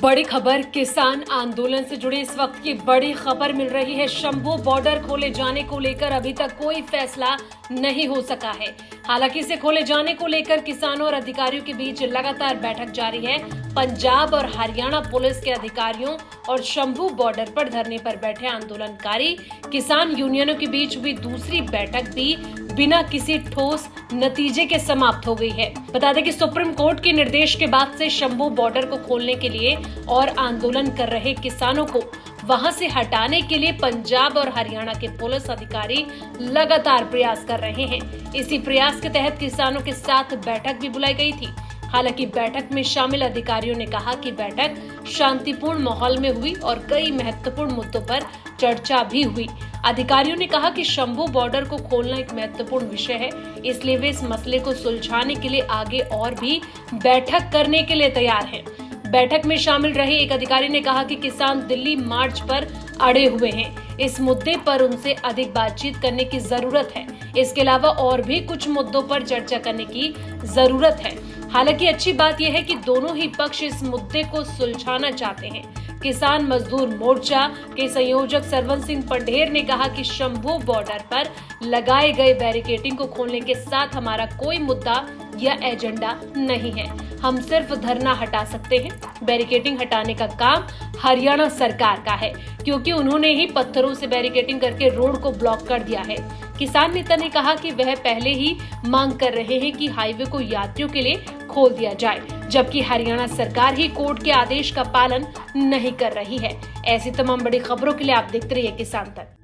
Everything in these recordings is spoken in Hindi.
बड़ी खबर किसान आंदोलन से जुड़ी इस वक्त की बड़ी खबर मिल रही है। शंभू बॉर्डर खोले जाने को लेकर अभी तक कोई फैसला नहीं हो सका है। हालांकि इसे खोले जाने को लेकर किसानों और अधिकारियों के बीच लगातार बैठक जारी है। पंजाब और हरियाणा पुलिस के अधिकारियों और शंभू बॉर्डर पर धरने पर बैठे आंदोलनकारी किसान यूनियनों के बीच हुई दूसरी बैठक भी बिना किसी ठोस नतीजे के समाप्त हो गई है। बता दें कि सुप्रीम कोर्ट के निर्देश के बाद से शंभू बॉर्डर को खोलने के लिए और आंदोलन कर रहे किसानों को वहां से हटाने के लिए पंजाब और हरियाणा के पुलिस अधिकारी लगातार प्रयास कर रहे हैं। इसी प्रयास के तहत किसानों के साथ बैठक भी बुलाई गई थी। हालांकि बैठक में शामिल अधिकारियों ने कहा कि बैठक शांतिपूर्ण माहौल में हुई और कई महत्वपूर्ण मुद्दों पर चर्चा भी हुई। अधिकारियों ने कहा कि शंभू बॉर्डर को खोलना एक महत्वपूर्ण विषय है, इसलिए वे इस मसले को सुलझाने के लिए आगे और भी बैठक करने के लिए तैयार हैं। बैठक में शामिल रहे एक अधिकारी ने कहा कि किसान दिल्ली मार्च पर अड़े हुए हैं। इस मुद्दे पर उनसे अधिक बातचीत करने की जरूरत है। इसके अलावा और भी कुछ मुद्दों पर चर्चा करने की जरूरत है। हालांकि अच्छी बात यह है कि दोनों ही पक्ष इस मुद्दे को सुलझाना चाहते हैं। किसान मजदूर मोर्चा के संयोजक सरवन सिंह पंढेर ने कहा कि शंभू बॉर्डर पर लगाए गए बैरिकेडिंग को खोलने के साथ हमारा कोई मुद्दा या एजेंडा नहीं है। हम सिर्फ धरना हटा सकते हैं। बैरिकेडिंग हटाने का काम हरियाणा सरकार का है, क्योंकि उन्होंने ही पत्थरों से बैरिकेडिंग करके रोड को ब्लॉक कर दिया है। किसान नेता ने कहा कि वह पहले ही मांग कर रहे हैं कि हाईवे को यात्रियों के लिए खोल दिया जाए, जबकि हरियाणा सरकार ही कोर्ट के आदेश का पालन नहीं कर रही है। ऐसी तमाम बड़ी खबरों के लिए आप देखते रहिए किसान तक।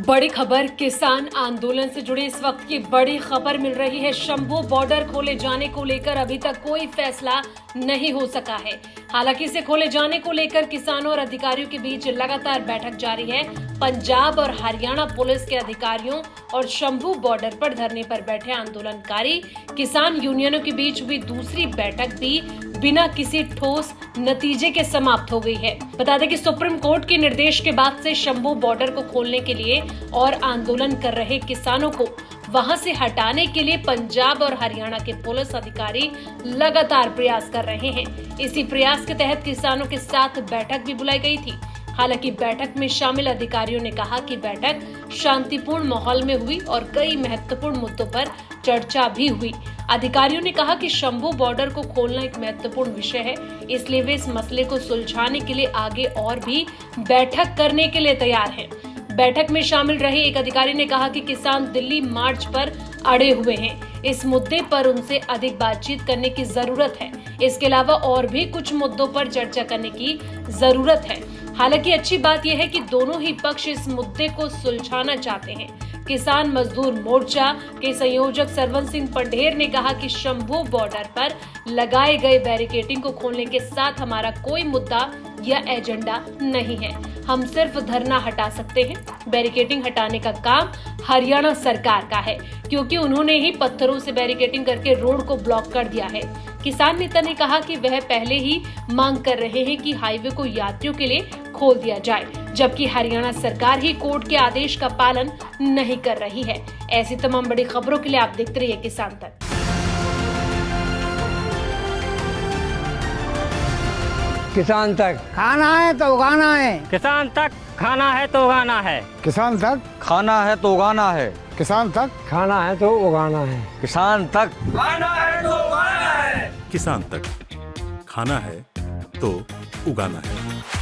बड़ी खबर किसान आंदोलन से जुड़ी इस वक्त की बड़ी खबर मिल रही है। शंभू बॉर्डर खोले जाने को लेकर अभी तक कोई फैसला नहीं हो सका है। हालांकि इसे खोले जाने को लेकर किसानों और अधिकारियों के बीच लगातार बैठक जारी है। पंजाब और हरियाणा पुलिस के अधिकारियों और शंभू बॉर्डर पर धरने पर बैठे आंदोलनकारी किसान यूनियनों के बीच हुई दूसरी बैठक भी बिना किसी ठोस नतीजे के समाप्त हो गई है। बता दें कि सुप्रीम कोर्ट के निर्देश के बाद से शंभू बॉर्डर को खोलने के लिए और आंदोलन कर रहे किसानों को वहां से हटाने के लिए पंजाब और हरियाणा के पुलिस अधिकारी लगातार प्रयास कर रहे हैं। इसी प्रयास के तहत किसानों के साथ बैठक भी बुलाई गई थी। हालांकि बैठक में शामिल अधिकारियों ने कहा कि बैठक शांतिपूर्ण माहौल में हुई और कई महत्वपूर्ण मुद्दों पर चर्चा भी हुई। अधिकारियों ने कहा कि शंभू बॉर्डर को खोलना एक महत्वपूर्ण विषय है, इसलिए वे इस मसले को सुलझाने के लिए आगे और भी बैठक करने के लिए तैयार हैं। बैठक में शामिल रहे एक अधिकारी ने कहा कि किसान दिल्ली मार्च पर अड़े हुए हैं। इस मुद्दे पर उनसे अधिक बातचीत करने की जरूरत है। इसके अलावा और भी कुछ मुद्दों पर चर्चा करने की जरूरत है। हालांकि अच्छी बात यह है कि दोनों ही पक्ष इस मुद्दे को सुलझाना चाहते हैं। किसान मजदूर मोर्चा के संयोजक सरवन सिंह पंढेर ने कहा कि शंभू बॉर्डर पर लगाए गए बैरिकेडिंग को खोलने के साथ हमारा कोई मुद्दा या एजेंडा नहीं है। हम सिर्फ धरना हटा सकते हैं। बैरिकेडिंग हटाने का काम हरियाणा सरकार का है, क्योंकि उन्होंने ही पत्थरों से बैरिकेडिंग करके रोड को ब्लॉक कर दिया है। किसान नेता ने कहा कि वह पहले ही मांग कर रहे हैं कि हाईवे को यात्रियों के लिए खोल दिया जाए, जबकि हरियाणा सरकार ही कोर्ट के आदेश का पालन नहीं कर रही है। ऐसी तमाम बड़ी खबरों के लिए आप देखते रहिए किसान तक। किसान तक खाना है तो उगाना है। किसान तक खाना है तो उगाना है। किसान तक खाना है तो उगाना है। किसान तक खाना है तो उगाना है। किसान तक खाना है तो उगाना है। किसान तक खाना है तो उगाना है।